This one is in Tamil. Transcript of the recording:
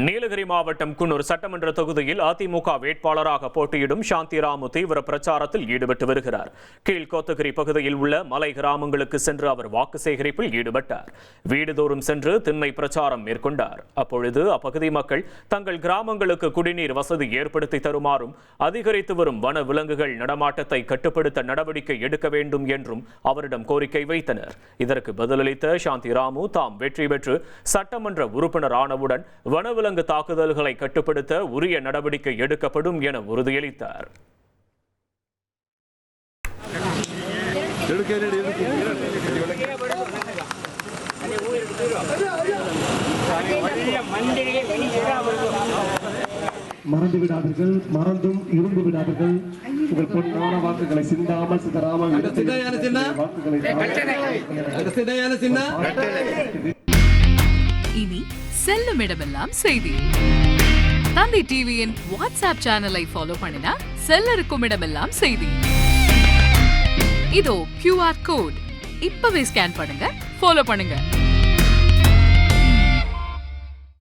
நீலகிரி மாவட்டம் குன்னூர் சட்டமன்ற தொகுதியில் அதிமுக வேட்பாளராக போட்டியிடும் சாந்திராமு தீவிர பிரச்சாரத்தில் ஈடுபட்டு வருகிறார். கீழ்கோத்தகிரி பகுதியில் உள்ள மலை கிராமங்களுக்கு சென்று அவர் வாக்கு சேகரிப்பில் ஈடுபட்டார். வீடுதோறும் சென்று திண்ணை பிரச்சாரம் மேற்கொண்டார். அப்பொழுது அப்பகுதி மக்கள் தங்கள் கிராமங்களுக்கு குடிநீர் வசதி ஏற்படுத்தி தருமாறும், அதிகரித்து வரும் வன விலங்குகள் நடமாட்டத்தை கட்டுப்படுத்த நடவடிக்கை எடுக்க வேண்டும் என்றும் அவரிடம் கோரிக்கை வைத்தனர். இதற்கு பதிலளித்த சாந்திராமு தாம் வெற்றி பெற்று சட்டமன்ற உறுப்பினர் ஆனவுடன் வனவிலங்கு தாக்குதல்களை கட்டுப்படுத்த உரிய நடவடிக்கை எடுக்கப்படும் என உறுதியளித்தார். மறந்து விடாதீர்கள், மறந்தும் இருந்து விடாதீர்கள். உங்கள் பொன்னான வாக்குகளை சிந்தாமல் சிதறாமல் இனி செல்லும் இடமெல்லாம் செய்தி. தந்தி டிவியின் வாட்ஸ்அப் சேனலை ஃபாலோ பண்ணினா செல்ல இருக்கும் இடமெல்லாம் செய்தி. இதோ QR கோட் இப்பவே ஸ்கேன் பண்ணுங்க, ஃபாலோ பண்ணுங்க.